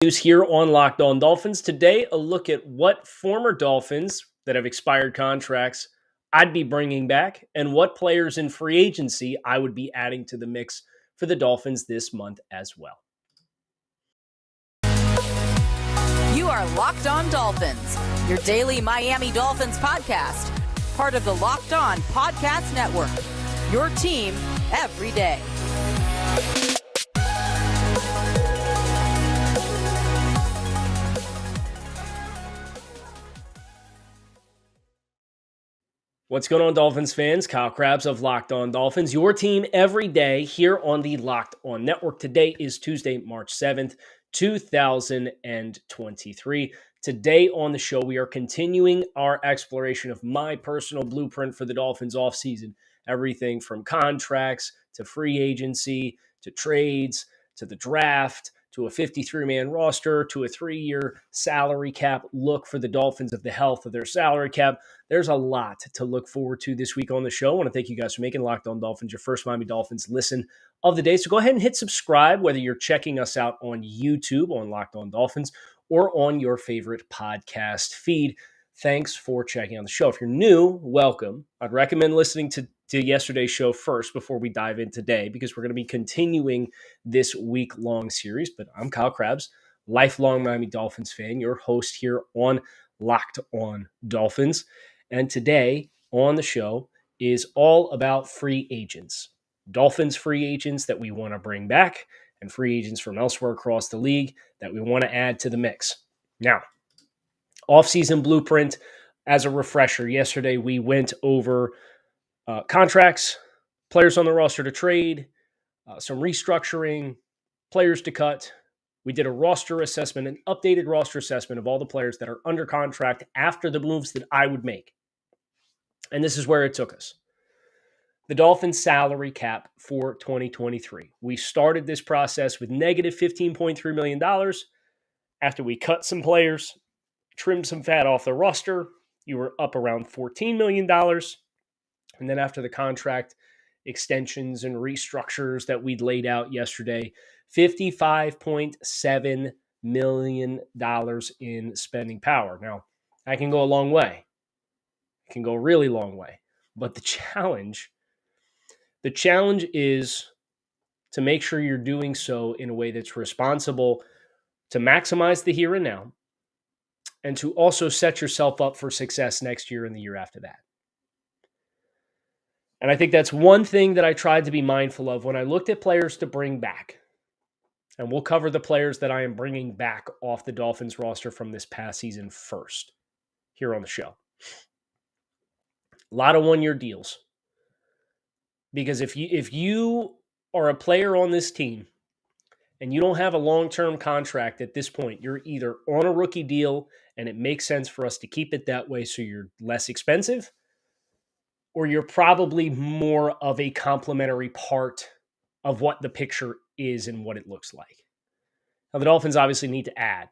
News here on Locked On Dolphins. Today, a look at what former Dolphins that have expired contracts I'd be bringing back and what players in free agency I would be adding to the mix for the Dolphins this month as well. You are Locked On Dolphins, your daily Miami Dolphins podcast, part of the Locked On Podcast Network, your team every day. What's going on, Dolphins fans? Kyle Krabs of Locked On Dolphins, your team every day here on the Locked On Network. Today is Tuesday, March 7th, 2023. Today on the show, we are continuing our exploration of my personal blueprint for the Dolphins offseason. Everything from contracts to free agency to trades to the draft to a 53-man roster to a 3-year salary cap look for the Dolphins of the health of their salary cap. There's a lot to look forward to this week on the show. I want to thank you guys for making Locked On Dolphins your first Miami Dolphins listen of the day. So go ahead and hit subscribe, whether you're checking us out on YouTube on Locked On Dolphins or on your favorite podcast feed. Thanks for checking out the show. If you're new, welcome. I'd recommend listening to yesterday's show first before we dive in today, because we're going to be continuing this week-long series. But I'm Kyle Krabs, lifelong Miami Dolphins fan, your host here on Locked On Dolphins. And today on the show is all about free agents. Dolphins free agents that we want to bring back and free agents from elsewhere across the league that we want to add to the mix. Now, offseason blueprint, as a refresher, yesterday we went over contracts, players on the roster to trade, some restructuring, players to cut. We did a roster assessment, an updated roster assessment of all the players that are under contract after the moves that I would make. And this is where it took us. The Dolphins salary cap for 2023. We started this process with negative $15.3 million. After we cut some players, trimmed some fat off the roster, you were up around $14 million. And then after the contract extensions and restructures that we'd laid out yesterday, $55.7 million in spending power. Now, I can go a long way. It can go a really long way. But the challenge is to make sure you're doing so in a way that's responsible, to maximize the here and now, and to also set yourself up for success next year and the year after that. And I think that's one thing that I tried to be mindful of when I looked at players to bring back. And we'll cover the players that I am bringing back off the Dolphins roster from this past season first here on the show. A lot of one-year deals. Because if you are a player on this team and you don't have a long-term contract at this point, you're either on a rookie deal and it makes sense for us to keep it that way so you're less expensive, or you're probably more of a complementary part of what the picture is and what it looks like. Now, the Dolphins obviously need to add.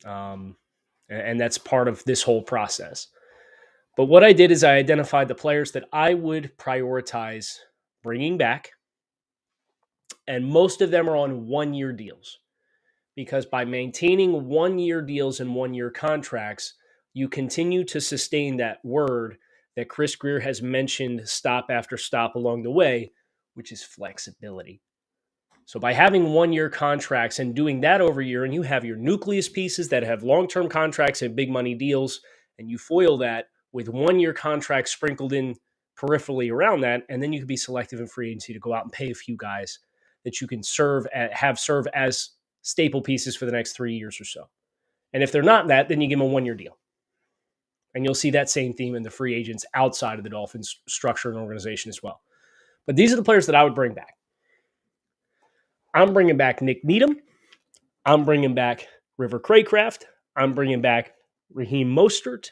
And that's part of this whole process. But what I did is I identified the players that I would prioritize bringing back. And most of them are on one-year deals. Because by maintaining one-year deals and one-year contracts, you continue to sustain that word that Chris Grier has mentioned stop after stop along the way, which is flexibility. So by having one-year contracts and doing that over a year, and you have your nucleus pieces that have long-term contracts and big money deals, and you foil that with one-year contracts sprinkled in peripherally around that, and then you can be selective in free agency to go out and pay a few guys that you can serve as staple pieces for the next 3 years or so. And if they're not that, then you give them a one-year deal. And you'll see that same theme in the free agents outside of the Dolphins structure and organization as well. But these are the players that I would bring back. I'm bringing back Nick Needham. I'm bringing back River Craycraft. I'm bringing back Raheem Mostert.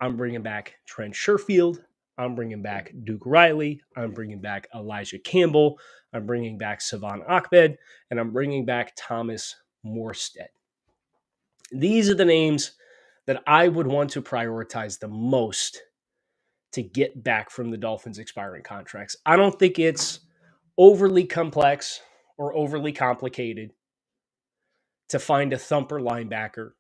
I'm bringing back Trent Sherfield. I'm bringing back Duke Riley. I'm bringing back Elijah Campbell. I'm bringing back Savon Ahmed. And I'm bringing back Thomas Morstead. These are the names that I would want to prioritize the most to get back from the Dolphins' expiring contracts. I don't think it's overly complex or overly complicated to find a thumper linebacker.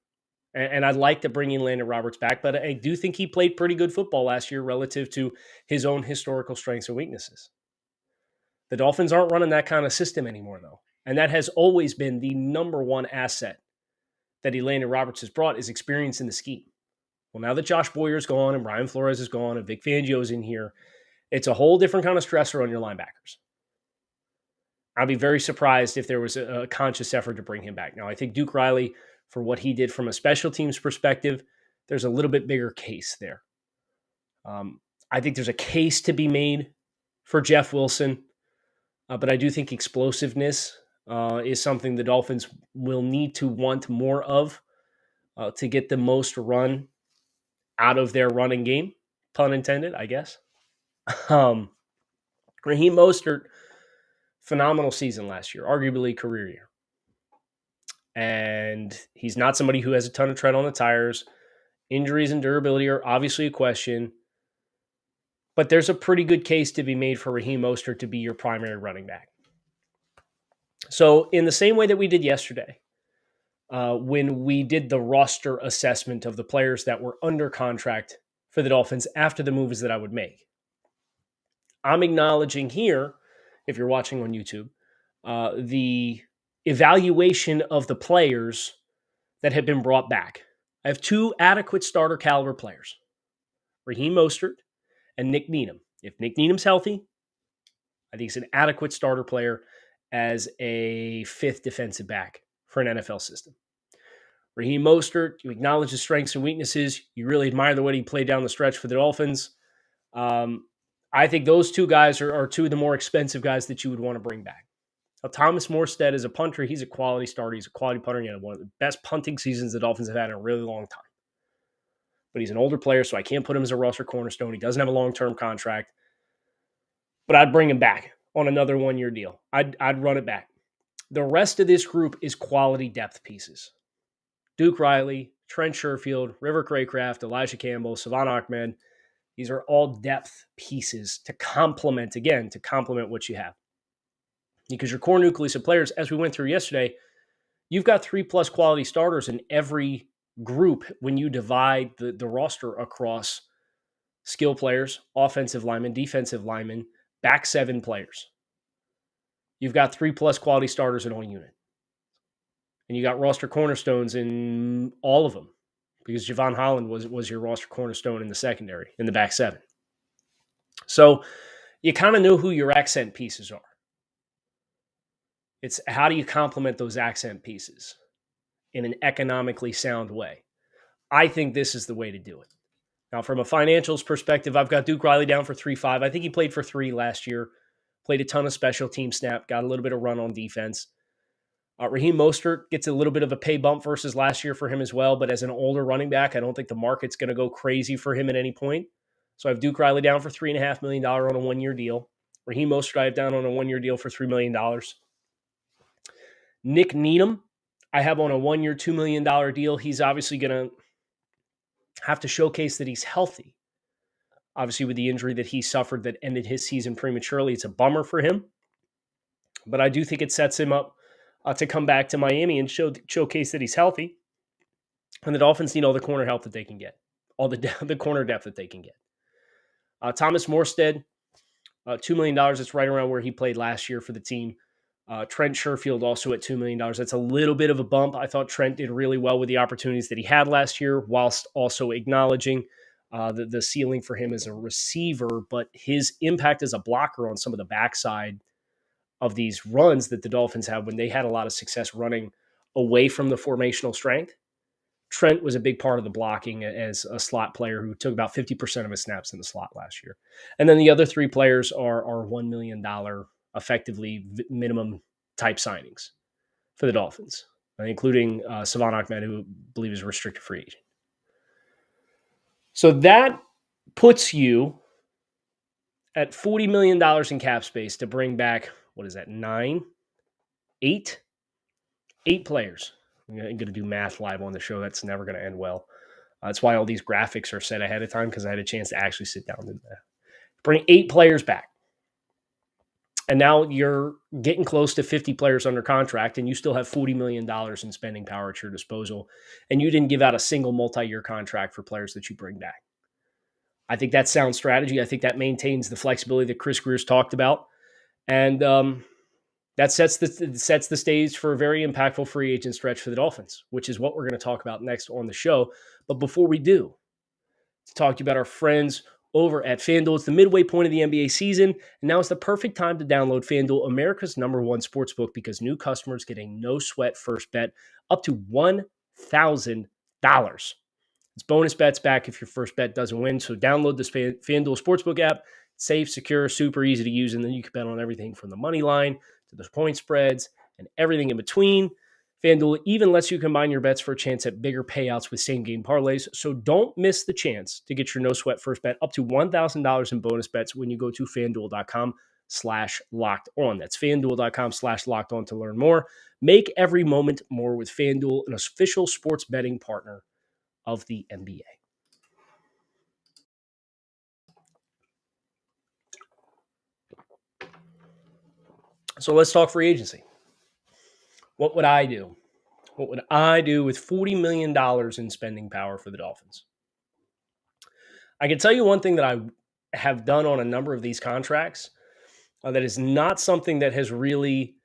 And I'd like to bring in Landon Roberts back, but I do think he played pretty good football last year relative to his own historical strengths and weaknesses. The Dolphins aren't running that kind of system anymore, though. And that has always been the number one asset that Landon Roberts has brought, is experience in the scheme. Well, now that Josh Boyer's gone and Brian Flores is gone and Vic Fangio is in here, it's a whole different kind of stressor on your linebackers. I'd be very surprised if there was a conscious effort to bring him back. Now, I think Duke Riley, for what he did from a special teams perspective, there's a little bit bigger case there. I think there's a case to be made for Jeff Wilson, but I do think explosiveness is something the Dolphins will need to want more of to get the most run out of their running game, pun intended, I guess. Raheem Mostert, phenomenal season last year, arguably career year. And he's not somebody who has a ton of tread on the tires. Injuries and durability are obviously a question, but there's a pretty good case to be made for Raheem Mostert to be your primary running back. So in the same way that we did yesterday, when we did the roster assessment of the players that were under contract for the Dolphins after the moves that I would make, I'm acknowledging here, if you're watching on YouTube, the evaluation of the players that have been brought back. I have two adequate starter caliber players, Raheem Mostert and Nick Needham. If Nick Needham's healthy, I think he's an adequate starter player as a fifth defensive back for an NFL system. Raheem Mostert, you acknowledge his strengths and weaknesses. You really admire the way he played down the stretch for the Dolphins. I think those two guys are two of the more expensive guys that you would want to bring back. Now, Thomas Morstead is a punter. He's a quality starter. He's a quality punter. He had one of the best punting seasons the Dolphins have had in a really long time. But he's an older player, so I can't put him as a roster cornerstone. He doesn't have a long-term contract. But I'd bring him back on another one-year deal. I'd run it back. The rest of this group is quality depth pieces. Duke Riley, Trent Sherfield, River Craycraft, Elijah Campbell, Savon Ahmed. These are all depth pieces to complement what you have. Because your core nucleus of players, as we went through yesterday, you've got 3+ quality starters in every group when you divide the roster across skill players, offensive linemen, defensive linemen, back seven players. You've got 3+ quality starters in all unit. And you got roster cornerstones in all of them, because Javon Holland was your roster cornerstone in the secondary, in the back seven. So you kind of know who your accent pieces are. It's how do you complement those accent pieces in an economically sound way? I think this is the way to do it. Now, from a financials perspective, I've got Duke Riley down for 3.5. I think he played for 3 last year, played a ton of special team snap, got a little bit of run on defense. Raheem Mostert gets a little bit of a pay bump versus last year for him as well, but as an older running back, I don't think the market's going to go crazy for him at any point. So I have Duke Riley down for $3.5 million on a one-year deal. Raheem Mostert I have down on a one-year deal for $3 million. Nick Needham, I have on a one-year, $2 million deal. He's obviously going to have to showcase that he's healthy. Obviously, with the injury that he suffered that ended his season prematurely, it's a bummer for him. But I do think it sets him up to come back to Miami and showcase that he's healthy. And the Dolphins need all the corner help that they can get, all the corner depth that they can get. Thomas Morstead, $2 million. That's right around where he played last year for the team. Trent Sherfield also at $2 million. That's a little bit of a bump. I thought Trent did really well with the opportunities that he had last year, whilst also acknowledging the ceiling for him as a receiver, but his impact as a blocker on some of the backside of these runs that the Dolphins have when they had a lot of success running away from the formational strength. Trent was a big part of the blocking as a slot player who took about 50% of his snaps in the slot last year. And then the other 3 players are $1 million effectively minimum type signings for the Dolphins, including Savon Ahmed, who I believe is a restricted free agent. So that puts you at $40 million in cap space to bring back, what is that, 8 players. I'm going to do math live on the show. That's never going to end well. That's why all these graphics are set ahead of time, because I had a chance to actually sit down and do that. Bring 8 players back. And now you're getting close to 50 players under contract, and you still have $40 million in spending power at your disposal. And you didn't give out a single multi-year contract for players that you bring back. I think that's sound strategy. I think that maintains the flexibility that Chris Grier's talked about. And that sets the stage for a very impactful free agent stretch for the Dolphins, which is what we're going to talk about next on the show. But before we do, to talk to you about our friends over at FanDuel. It's the midway point of the NBA season, and now is the perfect time to download FanDuel, America's #1 sportsbook, because new customers get a no-sweat first bet up to $1,000. It's bonus bets back if your first bet doesn't win, so download this FanDuel Sportsbook app. It's safe, secure, super easy to use, and then you can bet on everything from the money line to the point spreads and everything in between. FanDuel even lets you combine your bets for a chance at bigger payouts with same-game parlays, so don't miss the chance to get your no-sweat first bet up to $1,000 in bonus bets when you go to FanDuel.com/locked-on. That's FanDuel.com/locked-on to learn more. Make every moment more with FanDuel, an official sports betting partner of the NBA. So let's talk free agency. What would I do? What would I do with $40 million in spending power for the Dolphins? I can tell you one thing that I have done on a number of these contracts that is not something that has really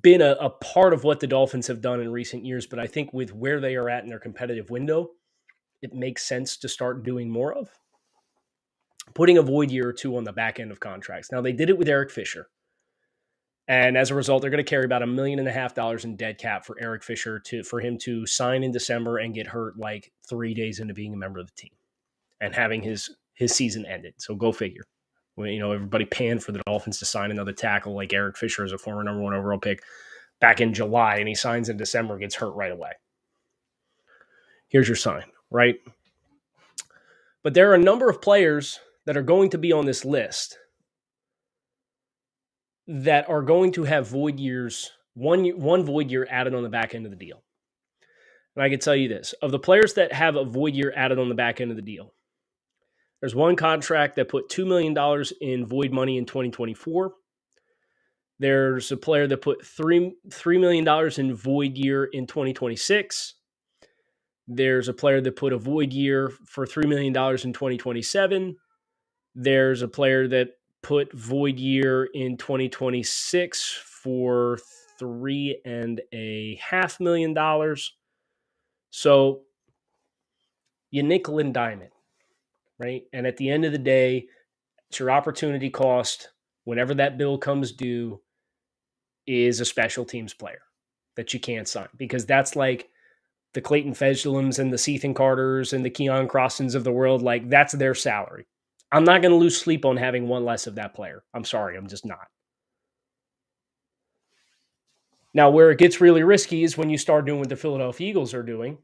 been a part of what the Dolphins have done in recent years, but I think with where they are at in their competitive window, it makes sense to start doing more of. Putting a void year or two on the back end of contracts. Now, they did it with Eric Fisher. And as a result, they're going to carry about $1.5 million in dead cap for Eric Fisher for him to sign in December and get hurt like 3 days into being a member of the team and having his season ended. So go figure. Everybody panned for the Dolphins to sign another tackle like Eric Fisher as a former number 1 overall pick back in July, and he signs in December, gets hurt right away. Here's your sign, right? But there are a number of players that are going to be on this list that are going to have void years, one void year added on the back end of the deal. And I can tell you this, of the players that have a void year added on the back end of the deal, there's one contract that put $2 million in void money in 2024. There's a player that put $3 million in void year in 2026. There's a player that put a void year for $3 million in 2027. There's a player that put void year in 2026 for $3.5 million. So you nickel and dime it, right? And at the end of the day, it's your opportunity cost whenever that bill comes due is a special teams player that you can't sign, because that's like the Clayton Fejedems and the Sethan Carters and the Keon Crossons of the world. Like, that's their salary. I'm not going to lose sleep on having one less of that player. I'm sorry, I'm just not. Now, where it gets really risky is when you start doing what the Philadelphia Eagles are doing,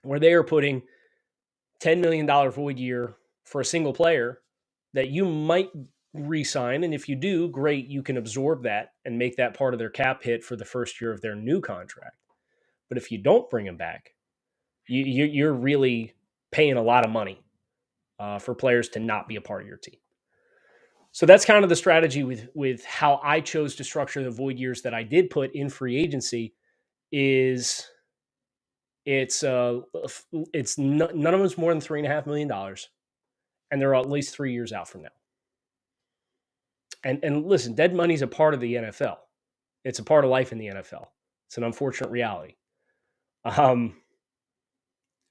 where they are putting $10 million void year for a single player that you might re-sign. And if you do, great, you can absorb that and make that part of their cap hit for the first year of their new contract. But if you don't bring him back, you're really paying a lot of money for players to not be a part of your team. So that's kind of the strategy with how I chose to structure the void years that I did put in free agency. Is it's none of them's more than $3.5 million, and they're at least 3 years out from now. And listen, dead money is a part of the NFL. It's a part of life in the NFL. It's an unfortunate reality.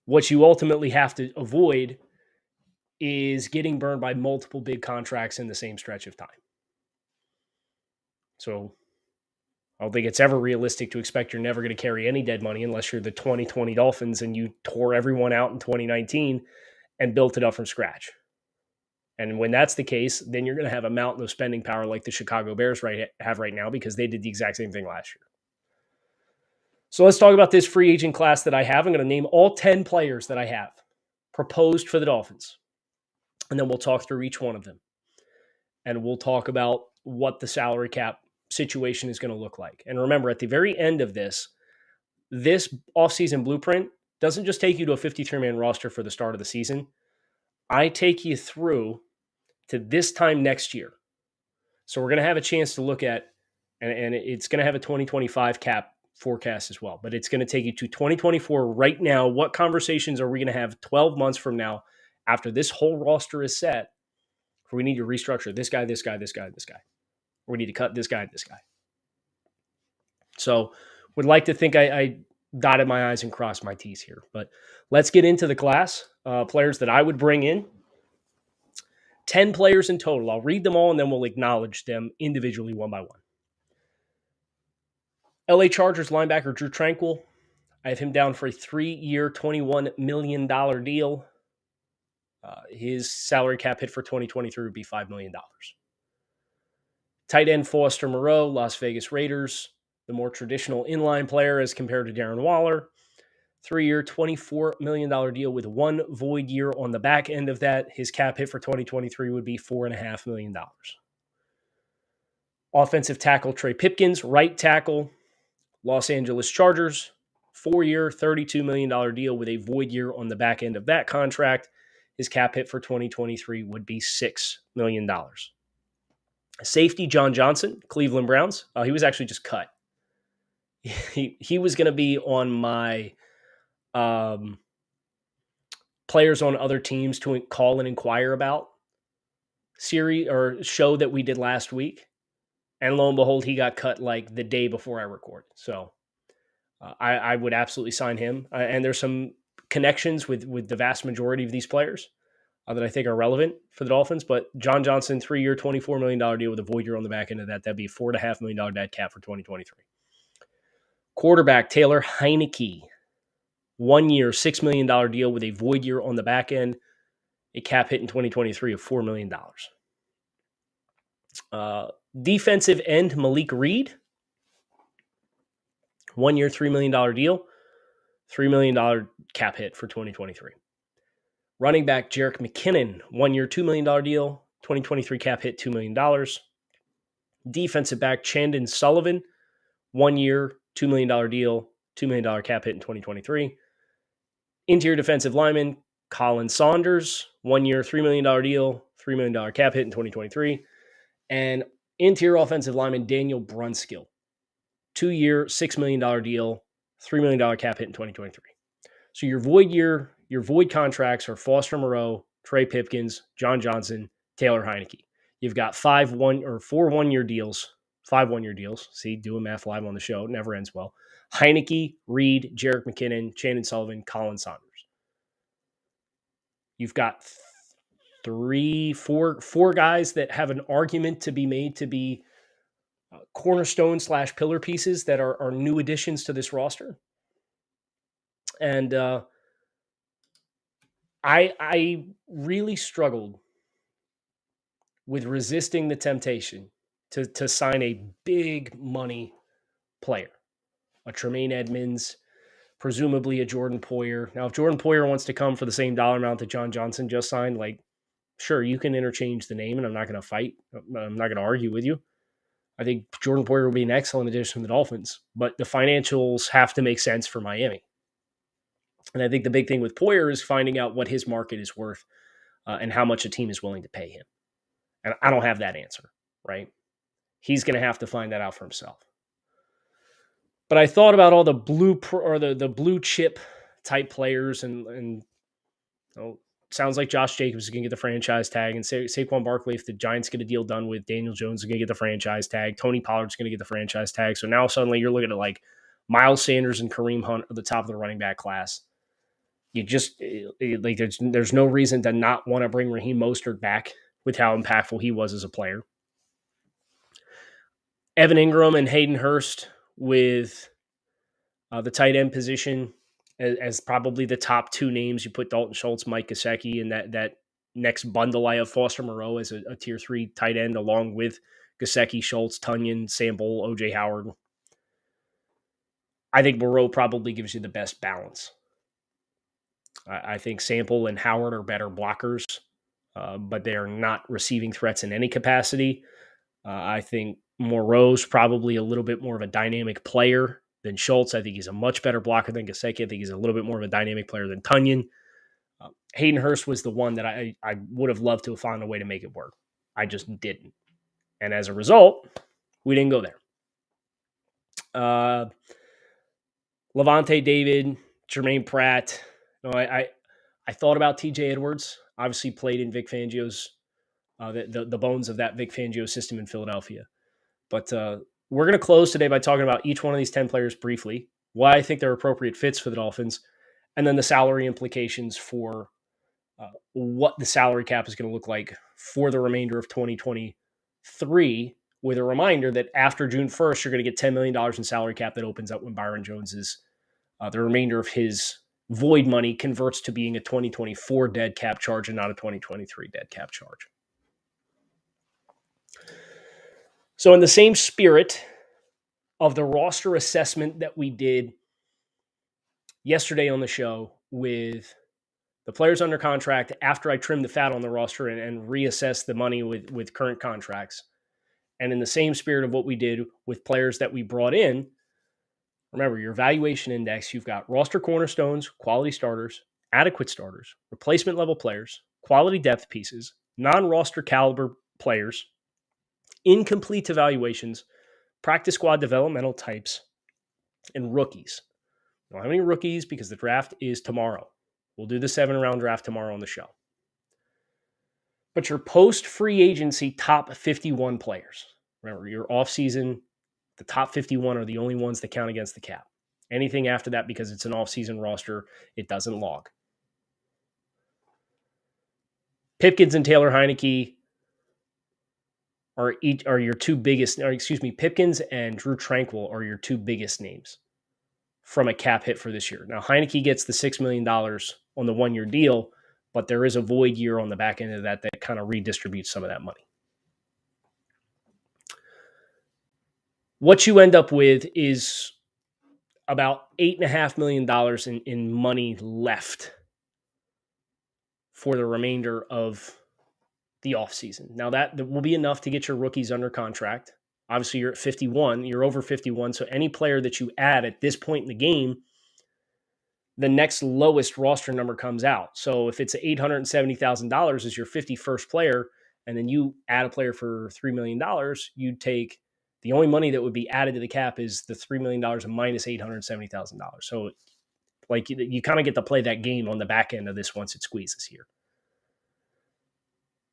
What you ultimately have to avoid is getting burned by multiple big contracts in the same stretch of time. So I don't think it's ever realistic to expect you're never going to carry any dead money unless you're the 2020 Dolphins and you tore everyone out in 2019 and built it up from scratch. And when that's the case, then you're going to have a mountain of spending power like the Chicago Bears have right now, because they did the exact same thing last year. So let's talk about this free agent class that I have. I'm going to name all 10 players that I have proposed for the Dolphins. And then we'll talk through each one of them. And we'll talk about what the salary cap situation is going to look like. And remember, at the very end of this offseason blueprint doesn't just take you to a 53-man roster for the start of the season. I take you through to this time next year. So we're going to have a chance to look at, and it's going to have a 2025 cap forecast as well, but it's going to take you to 2024 right now. What conversations are we going to have 12 months from now after this whole roster is set? Where we need to restructure this guy, this guy, this guy, this guy. Or we need to cut this guy, this guy. So would like to think I dotted my I's and crossed my T's here. But let's get into the class. Players that I would bring in. 10 players in total. I'll read them all and then we'll acknowledge them individually one by one. LA Chargers linebacker Drew Tranquill. I have him down for a 3-year, $21 million deal. His salary cap hit for 2023 would be $5 million. Tight end Foster Moreau, Las Vegas Raiders. The more traditional inline player as compared to Darren Waller. 3-year, $24 million deal with 1 void year on the back end of that. His cap hit for 2023 would be $4.5 million. Offensive tackle Trey Pipkins, right tackle, Los Angeles Chargers. 4-year, $32 million deal with a void year on the back end of that contract. His cap hit for 2023 would be $6 million. Safety John Johnson, Cleveland Browns. He was actually just cut. He was going to be on my players on other teams to call and inquire about series or show that we did last week. And lo and behold, he got cut like the day before I recorded. So I would absolutely sign him. And there's some connections with the vast majority of these players that I think are relevant for the Dolphins. But John Johnson, 3-year, $24 million deal with a void year on the back end of that. That'd be a $4.5 million dead cap for 2023. Quarterback Taylor Heineke, 1-year, $6 million deal with a void year on the back end. A cap hit in 2023 of $4 million. Defensive end Malik Reed, 1-year, $3 million deal, $3 million cap hit for 2023. Running back Jerick McKinnon, 1-year, $2 million deal, 2023 cap hit $2 million. Defensive back Chandon Sullivan, 1-year, $2 million deal, $2 million cap hit in 2023. Interior defensive lineman Colin Saunders, 1-year, $3 million deal, $3 million cap hit in 2023. And interior offensive lineman Daniel Brunskill, 2-year, $6 million deal, $3 million cap hit in 2023. So your void contracts are Foster Moreau, Trey Pipkins, John Johnson, Taylor Heineke. You've got 4 1-year deals. 5 1-year deals. See, doing math live on the show. It never ends well. Heineke, Reed, Jerick McKinnon, Chandon Sullivan, Colin Saunders. You've got 4 guys that have an argument to be made to be cornerstone/pillar pieces that are new additions to this roster. And I really struggled with resisting the temptation to sign a big money player, a Tremaine Edmonds, presumably a Jordan Poyer. Now, if Jordan Poyer wants to come for the same dollar amount that John Johnson just signed, like, sure, you can interchange the name, and I'm not going to fight. I'm not going to argue with you. I think Jordan Poyer will be an excellent addition to the Dolphins, but the financials have to make sense for Miami. And I think the big thing with Poyer is finding out what his market is worth and how much a team is willing to pay him. And I don't have that answer, right? He's going to have to find that out for himself. But I thought about all the blue chip type players, and sounds like Josh Jacobs is going to get the franchise tag, and Saquon Barkley, if the Giants get a deal done with Daniel Jones, is going to get the franchise tag. Tony Pollard's going to get the franchise tag. So now suddenly you're looking at like Miles Sanders and Kareem Hunt at the top of the running back class. You just like there's no reason to not want to bring Raheem Mostert back with how impactful he was as a player. Evan Ingram and Hayden Hurst with the tight end position as probably the top 2 names. You put Dalton Schultz, Mike Gesicki, and that next bundle. I have Foster Moreau as a tier 3 tight end along with Gesicki, Schultz, Tunyon, Sample, O.J. Howard. I think Moreau probably gives you the best balance. I think Sample and Howard are better blockers, but they are not receiving threats in any capacity. I think Moreau's probably a little bit more of a dynamic player than Schultz. I think he's a much better blocker than Gesicki. I think he's a little bit more of a dynamic player than Tunyon. Hayden Hurst was the one that I would have loved to have found a way to make it work. I just didn't. And as a result, we didn't go there. Levante David, Jermaine Pratt. I thought about TJ Edwards. Obviously played in Vic Fangio's, the bones of that Vic Fangio system in Philadelphia. But we're going to close today by talking about each one of these 10 players briefly, why I think they're appropriate fits for the Dolphins, and then the salary implications for what the salary cap is going to look like for the remainder of 2023, with a reminder that after June 1st, you're going to get $10 million in salary cap that opens up when Byron Jones is the remainder of his void money converts to being a 2024 dead cap charge and not a 2023 dead cap charge. So in the same spirit of the roster assessment that we did yesterday on the show with the players under contract after I trimmed the fat on the roster and reassessed the money with current contracts, and in the same spirit of what we did with players that we brought in, remember your valuation index, you've got roster cornerstones, quality starters, adequate starters, replacement level players, quality depth pieces, non-roster caliber players, incomplete evaluations, practice squad developmental types, and rookies. We don't have any rookies because the draft is tomorrow. We'll do the 7-round draft tomorrow on the show. But your post-free agency top 51 players. Remember, your offseason, the top 51 are the only ones that count against the cap. Anything after that, because it's an offseason roster, it doesn't log. Pipkins and Taylor Heineke are your two biggest, Pipkins and Drew Tranquill are your two biggest names from a cap hit for this year. Now, Heineke gets the $6 million on the 1-year deal, but there is a void year on the back end of that kind of redistributes some of that money. What you end up with is about $8.5 million in money left for the remainder of the offseason. Now, that will be enough to get your rookies under contract. Obviously, you're at 51. You're over 51. So any player that you add at this point in the game, the next lowest roster number comes out. So if it's $870,000 as your 51st player, and then you add a player for $3 million, you'd take the only money that would be added to the cap is the $3 million minus $870,000. So like you kind of get to play that game on the back end of this once it squeezes here.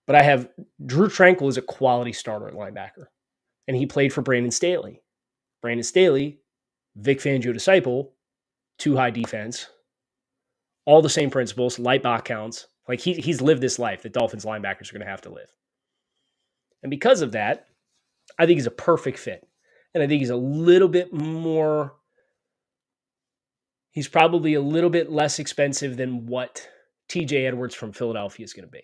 But I have Drew Tranquill is a quality starter at linebacker, and he played for Brandon Staley. Brandon Staley, Vic Fangio disciple, too high defense, all the same principles, light box counts. Like he's lived this life that Dolphins linebackers are going to have to live. And because of that, I think he's a perfect fit. And I think he's a little bit more, he's probably a little bit less expensive than what TJ Edwards from Philadelphia is going to be.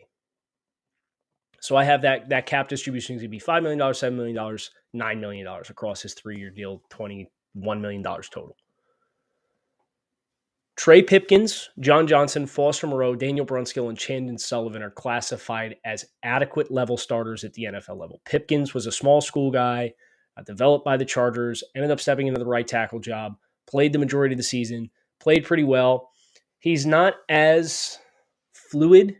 So I have that cap distribution is going to be $5 million, $7 million, $9 million across his 3-year deal, $21 million total. Trey Pipkins, John Johnson, Foster Moreau, Daniel Brunskill, and Chandon Sullivan are classified as adequate level starters at the NFL level. Pipkins was a small school guy, developed by the Chargers, ended up stepping into the right tackle job, played the majority of the season, played pretty well. He's not as fluid.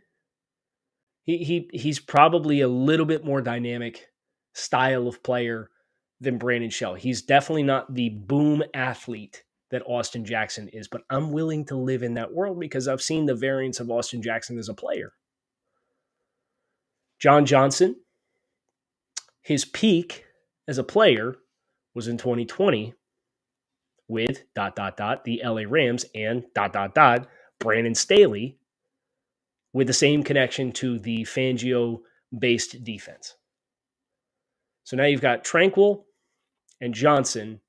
He's probably a little bit more dynamic style of player than Brandon Shell. He's definitely not the boom athlete that Austin Jackson is, but I'm willing to live in that world because I've seen the variance of Austin Jackson as a player. John Johnson, his peak as a player was in 2020 with ... the LA Rams and ... Brandon Staley, with the same connection to the Fangio-based defense. So now you've got Tranquill and Johnson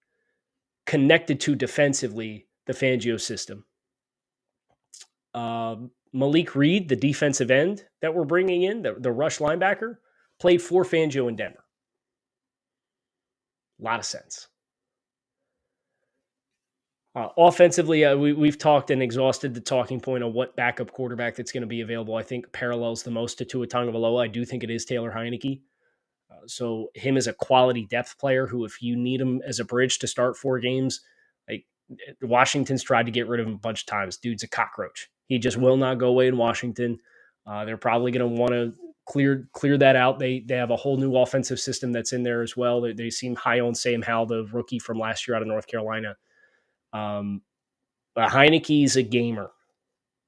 connected to defensively the Fangio system. Malik Reed, the defensive end that we're bringing in, the rush linebacker, played for Fangio in Denver. A lot of sense. Offensively, we've talked and exhausted the talking point on what backup quarterback that's going to be available. I think parallels the most to Tua Tagovailoa. I do think it is Taylor Heineke. So him as a quality depth player who, if you need him as a bridge to start 4 games, like Washington's tried to get rid of him a bunch of times. Dude's a cockroach. He just will not go away in Washington. They're probably going to want to clear that out. They have a whole new offensive system that's in there as well. They seem high on Sam Howell, the rookie from last year out of North Carolina. But Heineke's a gamer.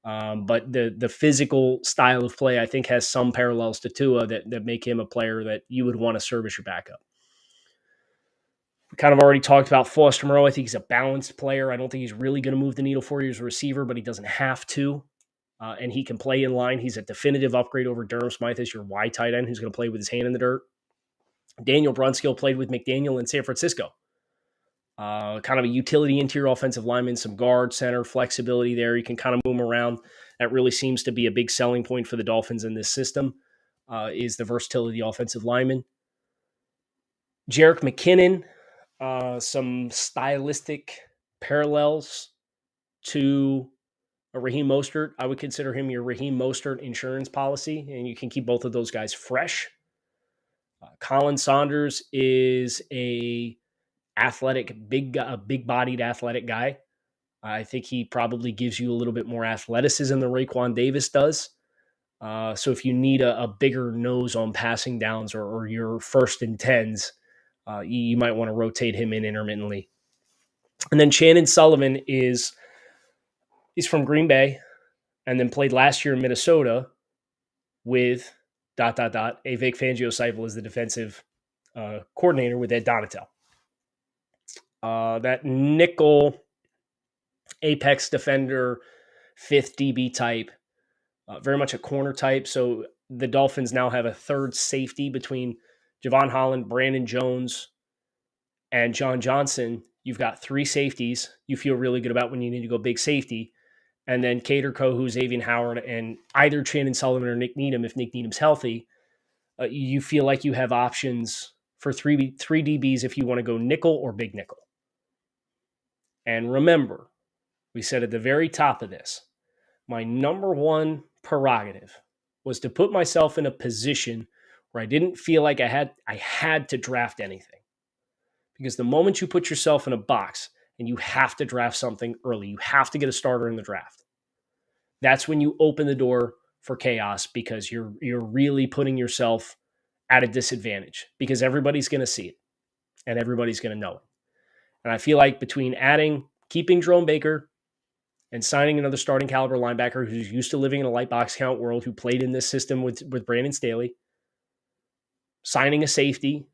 But the physical style of play, I think, has some parallels to Tua that make him a player that you would want to serve as your backup. We kind of already talked about Foster Moreau. I think he's a balanced player. I don't think he's really going to move the needle for you as a receiver, but he doesn't have to. And he can play in line. He's a definitive upgrade over Durham Smythe as your wide tight end who's going to play with his hand in the dirt. Daniel Brunskill played with McDaniel in San Francisco. Kind of a utility interior offensive lineman, some guard, center, flexibility there. You can kind of move him around. That really seems to be a big selling point for the Dolphins in this system, is the versatility of the offensive lineman. Jerick McKinnon, some stylistic parallels to a Raheem Mostert. I would consider him your Raheem Mostert insurance policy, and you can keep both of those guys fresh. Colin Saunders is a big-bodied athletic guy. I think he probably gives you a little bit more athleticism than Raekwon Davis does. So if you need a bigger nose on passing downs or your first and tens, you might want to rotate him in intermittently. And then Shannon Sullivan he's from Green Bay and then played last year in Minnesota with ... a Vic Fangio disciple as the defensive coordinator with Ed Donatel. That nickel apex defender, fifth DB type, very much a corner type. So the Dolphins now have a third safety between Javon Holland, Brandon Jones, and John Johnson. You've got three safeties you feel really good about when you need to go big safety. And then Cater Kohu, Xavier Howard, and either Shannon Sullivan or Nick Needham, if Nick Needham's healthy, you feel like you have options for three DBs if you want to go nickel or big nickel. And remember, we said at the very top of this, my number one prerogative was to put myself in a position where I didn't feel like I had to draft anything. Because the moment you put yourself in a box and you have to draft something early, you have to get a starter in the draft. That's when you open the door for chaos, because you're really putting yourself at a disadvantage, because everybody's going to see it and everybody's going to know it. And I feel like between keeping Jerome Baker and signing another starting caliber linebacker who's used to living in a light box count world, who played in this system with Brandon Staley, signing a safety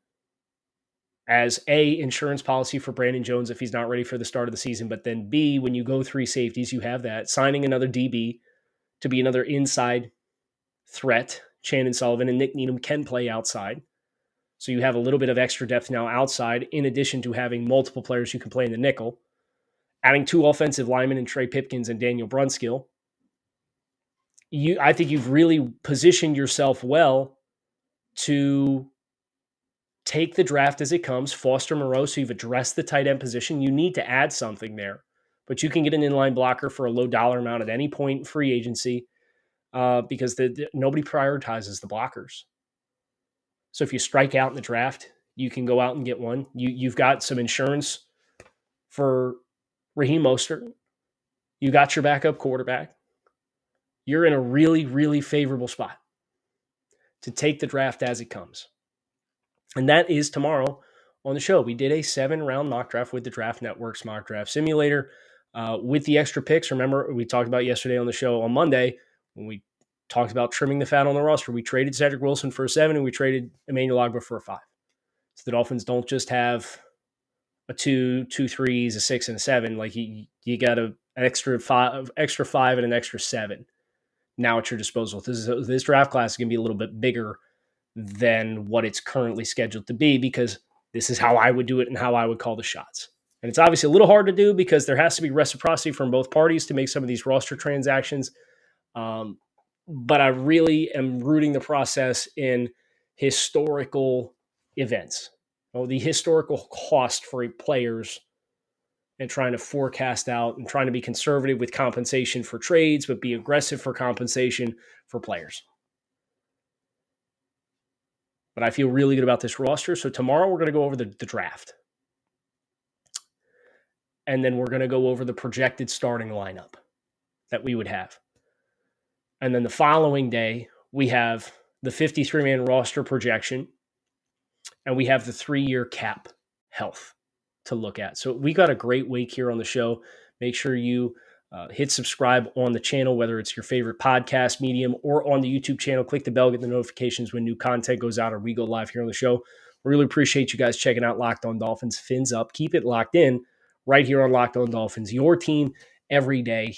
as A, insurance policy for Brandon Jones if he's not ready for the start of the season, but then B, when you go three safeties, you have that. Signing another DB to be another inside threat. Shannon Sullivan and Nick Needham can play outside. So you have a little bit of extra depth now outside, in addition to having multiple players who can play in the nickel. Adding two offensive linemen in Trey Pipkins and Daniel Brunskill. I think you've really positioned yourself well to take the draft as it comes. Foster Moreau, so you've addressed the tight end position. You need to add something there, but you can get an inline blocker for a low dollar amount at any point in free agency, because nobody prioritizes the blockers. So if you strike out in the draft, you can go out and get one. You've got some insurance for Raheem Mostert. You got your backup quarterback. You're in a really, really favorable spot to take the draft as it comes. And that is tomorrow on the show. We did a 7-round mock draft with the Draft Network's mock draft simulator with the extra picks. Remember, we talked about yesterday on the show on Monday when we talked about trimming the fat on the roster. We traded Cedric Wilson for a 7 and we traded Emmanuel Ogbah for a 5. So the Dolphins don't just have a 2, 2 3s, a 6, and a 7. Like you got an extra 5 and an extra 7 now at your disposal. This draft class is going to be a little bit bigger than what it's currently scheduled to be, because this is how I would do it and how I would call the shots. And it's obviously a little hard to do because there has to be reciprocity from both parties to make some of these roster transactions. But I really am rooting the process in historical events. The historical cost for players, and trying to forecast out and trying to be conservative with compensation for trades, but be aggressive for compensation for players. But I feel really good about this roster. So tomorrow we're going to go over the draft. And then we're going to go over the projected starting lineup that we would have. And then the following day, we have the 53-man roster projection, and we have the 3-year cap health to look at. So we got a great week here on the show. Make sure you hit subscribe on the channel, whether it's your favorite podcast medium or on the YouTube channel. Click the bell, get the notifications when new content goes out or we go live here on the show. Really appreciate you guys checking out Locked On Dolphins. Fins up. Keep it locked in right here on Locked On Dolphins, your team every day.